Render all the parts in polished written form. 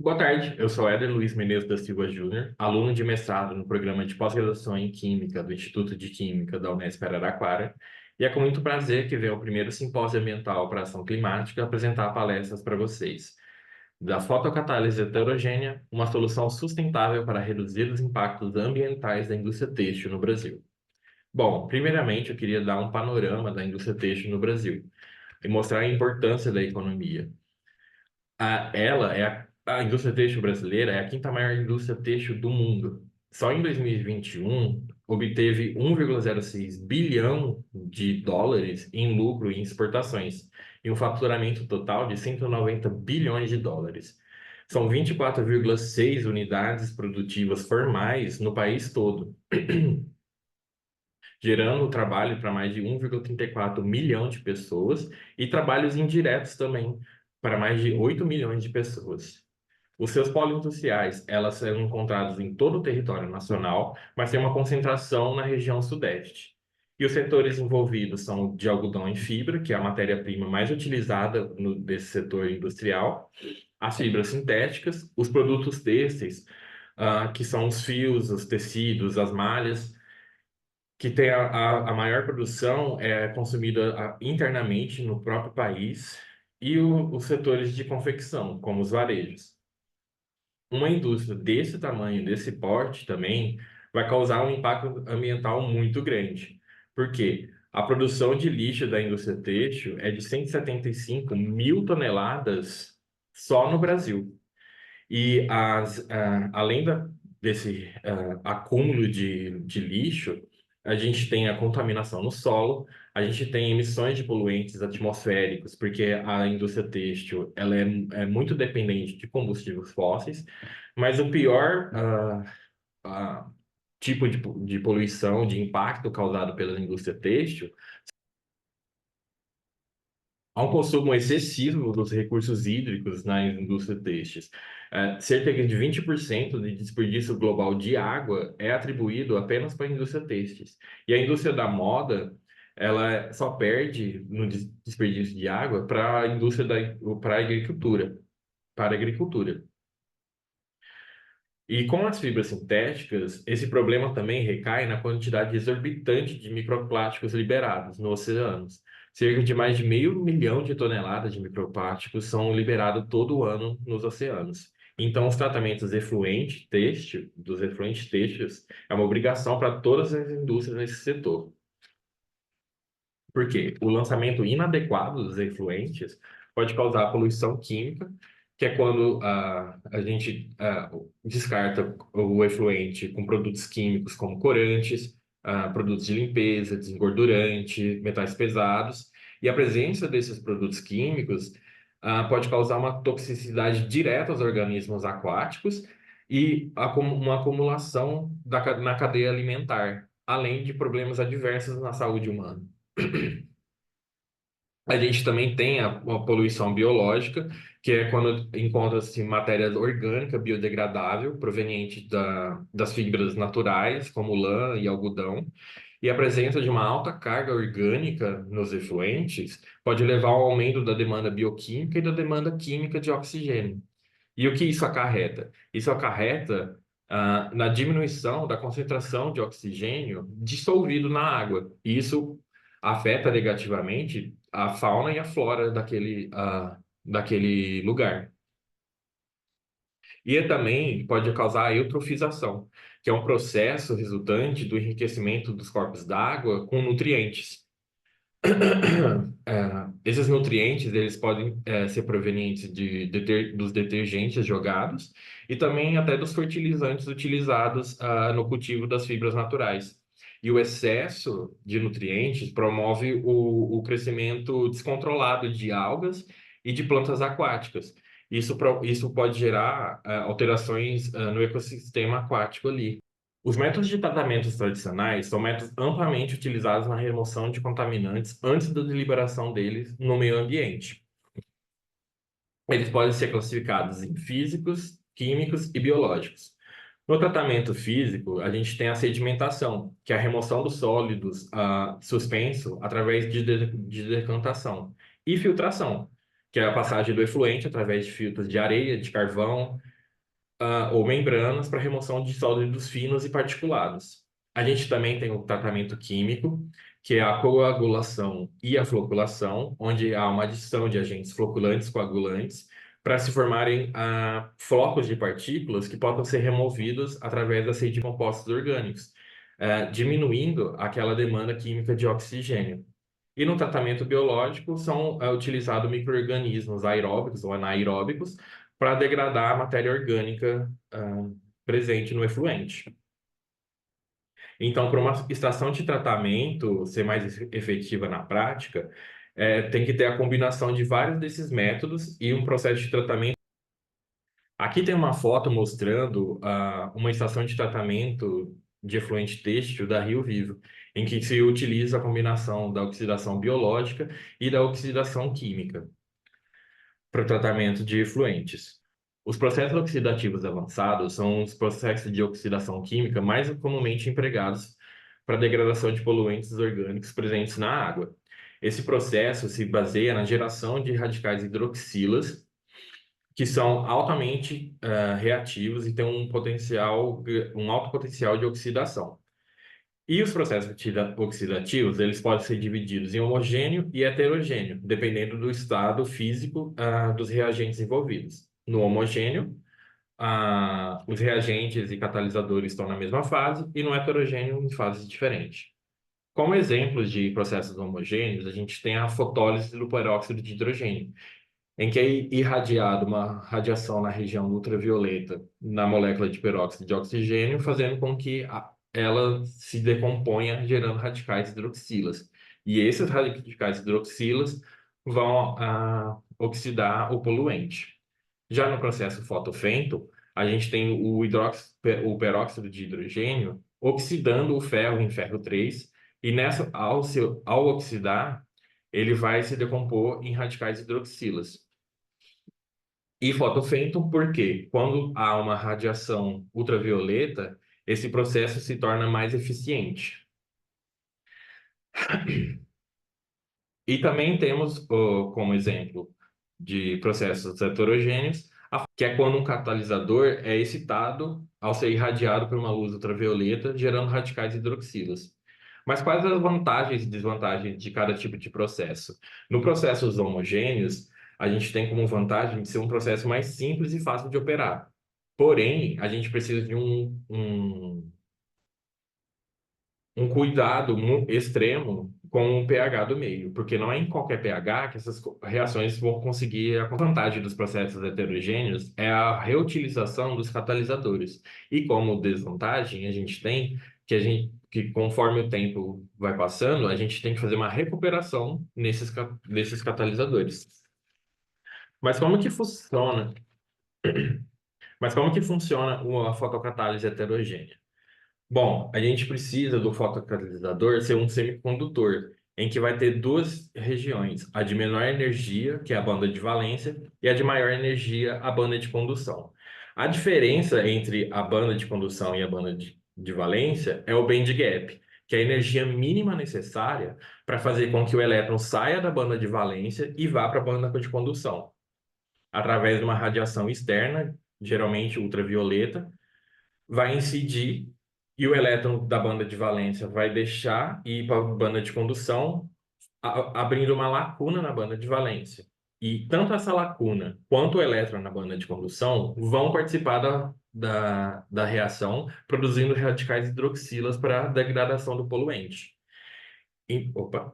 Boa tarde, eu sou Éder Luiz Menezes da Silva Júnior, aluno de mestrado no programa de pós-graduação em Química do Instituto de Química da Unesp Araraquara, e é com muito prazer que venho ao primeiro Simpósio Ambiental para a Ação Climática apresentar palestras para vocês. Da fotocatálise heterogênea, uma solução sustentável para reduzir os impactos ambientais da indústria têxtil no Brasil. Bom, primeiramente eu queria dar um panorama da indústria têxtil no Brasil e mostrar a importância da economia. A indústria têxtil brasileira é a quinta maior indústria têxtil do mundo. Só em 2021 obteve 1,06 bilhão de dólares em lucro em exportações e um faturamento total de 190 bilhões de dólares. São 24,6 unidades produtivas formais no país todo, gerando trabalho para mais de 1,34 milhão de pessoas e trabalhos indiretos também para mais de 8 milhões de pessoas. Os seus polos industriais, elas são encontrados em todo o território nacional, mas tem uma concentração na região sudeste. E os setores envolvidos são de algodão e fibra, que é a matéria-prima mais utilizada desse setor industrial, as fibras sintéticas, os produtos têxteis, que são os fios, os tecidos, as malhas, que tem a maior produção é consumida internamente no próprio país, e os setores de confecção, como os varejos. Uma indústria desse tamanho, desse porte também, vai causar um impacto ambiental muito grande. Por quê? A produção de lixo da indústria têxtil é de 175 mil toneladas só no Brasil. E além desse acúmulo de lixo, a gente tem a contaminação no solo, a gente tem emissões de poluentes atmosféricos, porque a indústria têxtil é muito dependente de combustíveis fósseis, mas o pior tipo de poluição, de impacto causado pela indústria têxtil. Há um consumo excessivo dos recursos hídricos na indústria têxtil. Cerca de 20% de desperdício global de água é atribuído apenas para a indústria têxtil. E a indústria da moda, ela só perde no desperdício de água para a indústria para a agricultura, para a agricultura. E com as fibras sintéticas, esse problema também recai na quantidade exorbitante de microplásticos liberados nos oceanos. Cerca de mais de 500 mil de toneladas de microplásticos são liberados todo ano nos oceanos. Então, os tratamentos dos efluentes têxteis, é uma obrigação para todas as indústrias nesse setor. Por quê? O lançamento inadequado dos efluentes pode causar poluição química, que é quando a gente descarta o efluente com produtos químicos como corantes, produtos de limpeza, desengordurante, metais pesados. E a presença desses produtos químicos pode causar uma toxicidade direta aos organismos aquáticos e uma acumulação na cadeia alimentar, além de problemas adversos na saúde humana. A gente também tem a poluição biológica, que é quando encontra-se matéria orgânica biodegradável proveniente das fibras naturais, como lã e algodão, e a presença de uma alta carga orgânica nos efluentes pode levar ao aumento da demanda bioquímica e da demanda química de oxigênio. E o que isso acarreta? Isso acarreta na diminuição da concentração de oxigênio dissolvido na água. E isso afeta negativamente a fauna e a flora daquele lugar. E também pode causar a eutrofização, que é um processo resultante do enriquecimento dos corpos d'água com nutrientes. Esses nutrientes eles podem ser provenientes dos detergentes jogados e também até dos fertilizantes utilizados no cultivo das fibras naturais. E o excesso de nutrientes promove o crescimento descontrolado de algas e de plantas aquáticas. Isso pode gerar alterações no ecossistema aquático ali. Os métodos de tratamentos tradicionais são métodos amplamente utilizados na remoção de contaminantes antes da deliberação deles no meio ambiente. Eles podem ser classificados em físicos, químicos e biológicos. No tratamento físico, a gente tem a sedimentação, que é a remoção dos sólidos suspenso através de decantação, e filtração, que é a passagem do efluente através de filtros de areia, de carvão, ou membranas para remoção de sólidos finos e particulados. A gente também tem o tratamento químico, que é a coagulação e a floculação, onde há uma adição de agentes floculantes coagulantes para se formarem flocos de partículas que possam ser removidos através da saída de compostos orgânicos, diminuindo aquela demanda química de oxigênio. E no tratamento biológico são utilizados micro-organismos aeróbicos ou anaeróbicos para degradar a matéria orgânica presente no efluente. Então, para uma estação de tratamento ser mais efetiva na prática, tem que ter a combinação de vários desses métodos e um processo de tratamento. Aqui tem uma foto mostrando uma estação de tratamento de efluente têxtil da Rio Vivo, em que se utiliza a combinação da oxidação biológica e da oxidação química para o tratamento de efluentes. Os processos oxidativos avançados são os processos de oxidação química mais comumente empregados para a degradação de poluentes orgânicos presentes na água. Esse processo se baseia na geração de radicais hidroxilas, que são altamente reativos e têm um alto potencial de oxidação. E os processos oxidativos, eles podem ser divididos em homogêneo e heterogêneo, dependendo do estado físico, dos reagentes envolvidos. No homogêneo, os reagentes e catalisadores estão na mesma fase, e no heterogêneo, em fases diferentes. Como exemplos de processos homogêneos, a gente tem a fotólise do peróxido de hidrogênio, em que é irradiada uma radiação na região ultravioleta na molécula de peróxido de oxigênio, fazendo com que ela se decomponha, gerando radicais hidroxilas. E esses radicais hidroxilas vão oxidar o poluente. Já no processo fotofento, a gente tem o peróxido de hidrogênio oxidando o ferro em ferro 3, e ao oxidar, ele vai se decompor em radicais hidroxilas. E fotofêton, porque quando há uma radiação ultravioleta, esse processo se torna mais eficiente. E também temos, como exemplo de processos heterogêneos, que é quando um catalisador é excitado ao ser irradiado por uma luz ultravioleta, gerando radicais hidroxilas. Mas quais as vantagens e desvantagens de cada tipo de processo? No processos homogêneos, a gente tem como vantagem de ser um processo mais simples e fácil de operar. Porém, a gente precisa de um cuidado extremo com o pH do meio, porque não é em qualquer pH que essas reações vão conseguir. A vantagem dos processos heterogêneos é a reutilização dos catalisadores. E como desvantagem, a gente tem que conforme o tempo vai passando, a gente tem que fazer uma recuperação desses catalisadores. Mas como que funciona? Mas como que funciona uma fotocatálise heterogênea? Bom, a gente precisa do fotocatalisador ser um semicondutor, em que vai ter duas regiões, a de menor energia, que é a banda de valência, e a de maior energia, a banda de condução. A diferença entre a banda de condução e a banda de valência é o band gap, que é a energia mínima necessária para fazer com que o elétron saia da banda de valência e vá para a banda de condução, através de uma radiação externa, geralmente ultravioleta, vai incidir e o elétron da banda de valência vai deixar e ir para a banda de condução, abrindo uma lacuna na banda de valência. E tanto essa lacuna quanto o elétron na banda de condução vão participar da reação, produzindo radicais hidroxilas para a degradação do poluente. Opa.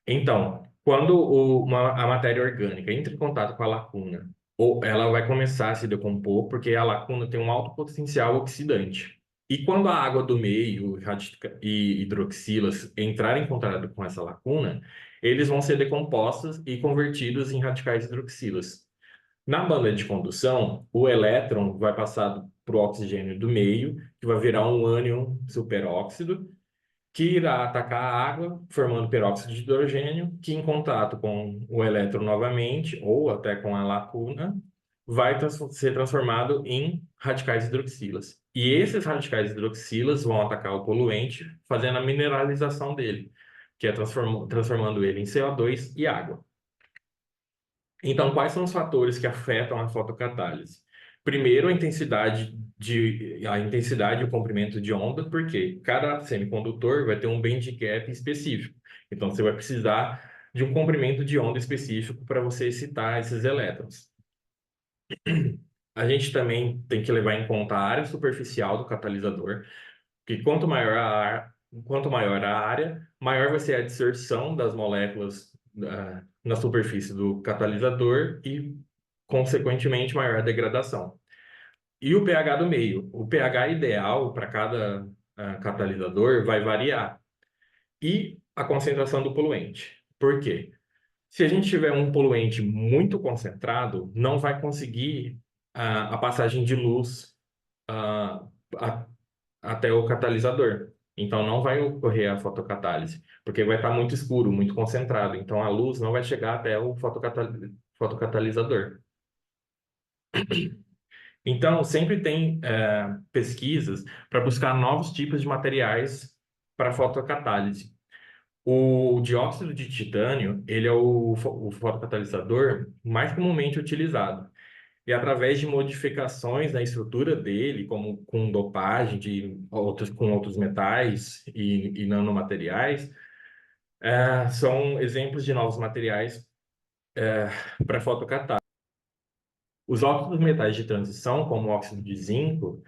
Então, quando a matéria orgânica entra em contato com a lacuna, ou ela vai começar a se decompor, porque a lacuna tem um alto potencial oxidante. E quando a água do meio e hidroxilas entrarem em contato com essa lacuna, eles vão ser decompostos e convertidos em radicais hidroxilas. Na banda de condução, o elétron vai passar para o oxigênio do meio, que vai virar um ânion superóxido, que irá atacar a água, formando peróxido de hidrogênio, que em contato com o elétron novamente, ou até com a lacuna, vai ser transformado em radicais hidroxilas. E esses radicais hidroxilas vão atacar o poluente, fazendo a mineralização dele, que é transformando ele em CO2 e água. Então, quais são os fatores que afetam a fotocatálise? Primeiro, a intensidade e o comprimento de onda, porque cada semicondutor vai ter um bandgap específico. Então, você vai precisar de um comprimento de onda específico para você excitar esses elétrons. A gente também tem que levar em conta a área superficial do catalisador, que quanto maior a área, maior vai ser a dispersão das moléculas na superfície do catalisador e, consequentemente, maior a degradação. E o pH do meio. O pH ideal para cada catalisador vai variar. E a concentração do poluente. Por quê? Se a gente tiver um poluente muito concentrado, não vai conseguir a passagem de luz ah, a- até o catalisador. Então, não vai ocorrer a fotocatálise, porque vai estar muito escuro, muito concentrado. Então, a luz não vai chegar até o fotocatalisador. Então, sempre tem pesquisas para buscar novos tipos de materiais para fotocatálise. O dióxido de titânio, ele é o fotocatalisador mais comumente utilizado. E através de modificações na estrutura dele, como com dopagem com outros metais e nanomateriais, são exemplos de novos materiais para fotocatálise. Os óxidos metais de transição, como o óxido de zinco,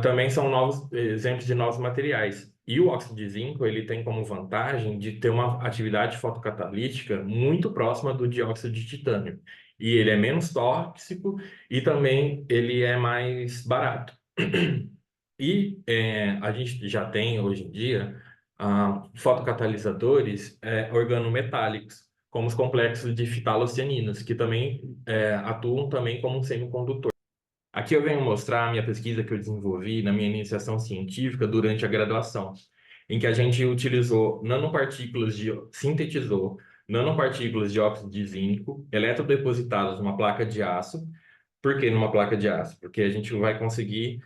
também são novos exemplos de novos materiais. E o óxido de zinco, ele tem como vantagem de ter uma atividade fotocatalítica muito próxima do dióxido de titânio. E ele é menos tóxico e também ele é mais barato. E a gente já tem hoje em dia fotocatalisadores organometálicos, como os complexos de fitalocianinas, que também atuam também como um semicondutor. Aqui eu venho mostrar a minha pesquisa que eu desenvolvi na minha iniciação científica durante a graduação, em que a gente sintetizou nanopartículas de óxido de zinco eletrodepositadas numa placa de aço. Por que numa placa de aço? Porque a gente vai conseguir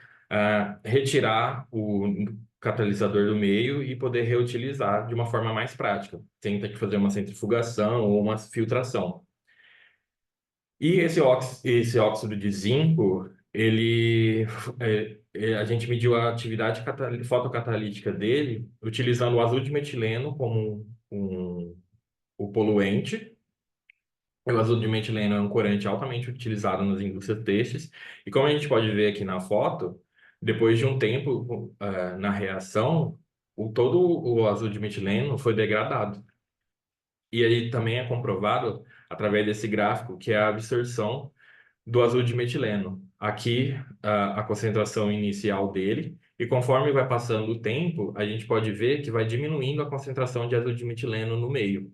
retirar o catalisador do meio e poder reutilizar de uma forma mais prática, sem ter que fazer uma centrifugação ou uma filtração. E esse óxido de zinco, a gente mediu a atividade fotocatalítica dele utilizando o azul de metileno como o poluente. O azul de metileno é um corante altamente utilizado nas indústrias têxteis. E como a gente pode ver aqui na foto, depois de um tempo na reação, todo o azul de metileno foi degradado. E aí também é comprovado, através desse gráfico, que é a absorção do azul de metileno. Aqui, a concentração inicial dele, e conforme vai passando o tempo, a gente pode ver que vai diminuindo a concentração de azul de metileno no meio.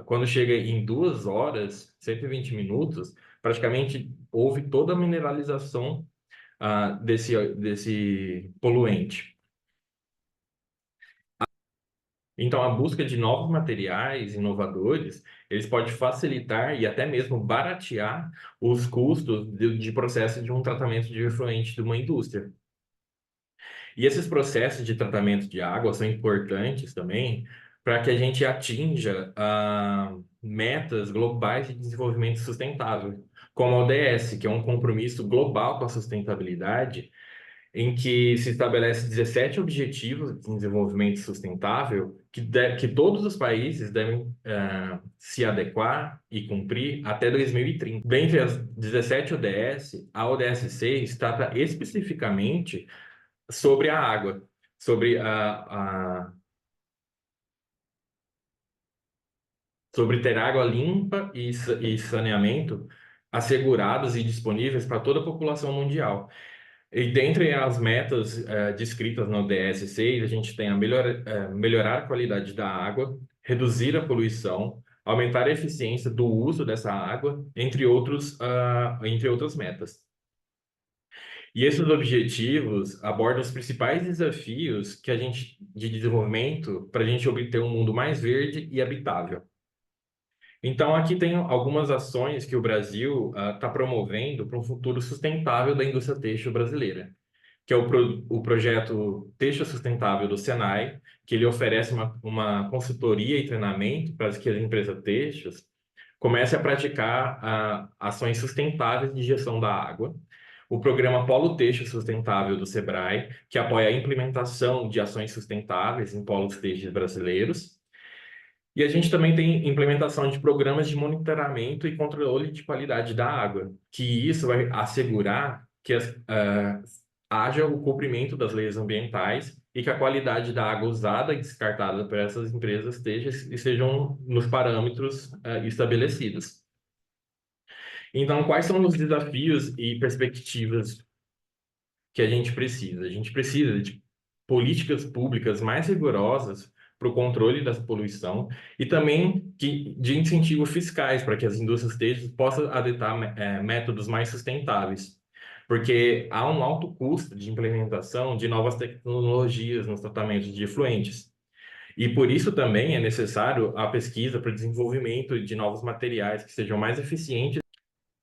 Quando chega em 2 horas, 120 minutos, praticamente houve toda a mineralização, desse poluente. Então, a busca de novos materiais inovadores, eles podem facilitar e até mesmo baratear os custos de processo de um tratamento de efluente de uma indústria. E esses processos de tratamento de água são importantes também para que a gente atinja metas globais de desenvolvimento sustentável, como a ODS, que é um compromisso global com a sustentabilidade, em que se estabelece 17 objetivos de desenvolvimento sustentável que todos os países devem se adequar e cumprir até 2030. Dentre as 17 ODS, a ODS 6 trata especificamente sobre a água, sobre sobre ter água limpa e saneamento assegurados e disponíveis para toda a população mundial. E dentre as metas descritas no DS6, a gente tem melhorar a qualidade da água, reduzir a poluição, aumentar a eficiência do uso dessa água, entre outras metas. E esses objetivos abordam os principais desafios de desenvolvimento para a gente obter um mundo mais verde e habitável. Então, aqui tem algumas ações que o Brasil está promovendo para um futuro sustentável da indústria têxtil brasileira, que é o projeto Têxtil Sustentável do Senai, que ele oferece uma consultoria e treinamento para que as empresas têxteis comece a praticar ações sustentáveis de gestão da água. O programa Polo Têxtil Sustentável do Sebrae, que apoia a implementação de ações sustentáveis em polos têxteis brasileiros. E a gente também tem implementação de programas de monitoramento e controle de qualidade da água, que isso vai assegurar que haja o cumprimento das leis ambientais e que a qualidade da água usada e descartada por essas empresas estejam nos parâmetros estabelecidos. Então, quais são os desafios e perspectivas que a gente precisa? A gente precisa de políticas públicas mais rigorosas para o controle da poluição e também de incentivos fiscais para que as indústrias têxteis possam adotar métodos mais sustentáveis, porque há um alto custo de implementação de novas tecnologias nos tratamentos de efluentes. E por isso também é necessário a pesquisa para o desenvolvimento de novos materiais que sejam mais eficientes.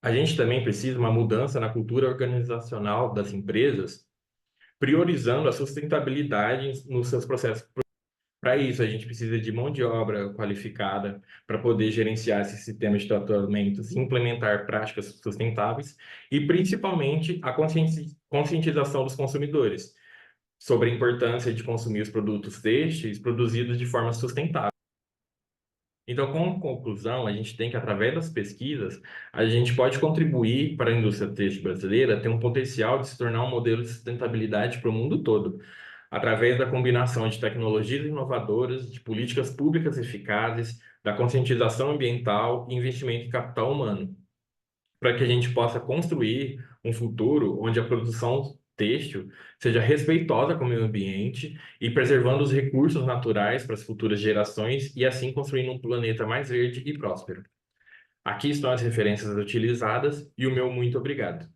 A gente também precisa de uma mudança na cultura organizacional das empresas, priorizando a sustentabilidade nos seus processos. Para isso, a gente precisa de mão de obra qualificada para poder gerenciar esses sistemas de tratamentos e implementar práticas sustentáveis e, principalmente, a conscientização dos consumidores sobre a importância de consumir os produtos têxteis produzidos de forma sustentável. Então, como conclusão, a gente tem que, através das pesquisas, a gente pode contribuir para a indústria têxtil brasileira ter um potencial de se tornar um modelo de sustentabilidade para o mundo todo, através da combinação de tecnologias inovadoras, de políticas públicas eficazes, da conscientização ambiental e investimento em capital humano, para que a gente possa construir um futuro onde a produção têxtil seja respeitosa com o meio ambiente e preservando os recursos naturais para as futuras gerações e assim construindo um planeta mais verde e próspero. Aqui estão as referências utilizadas e o meu muito obrigado.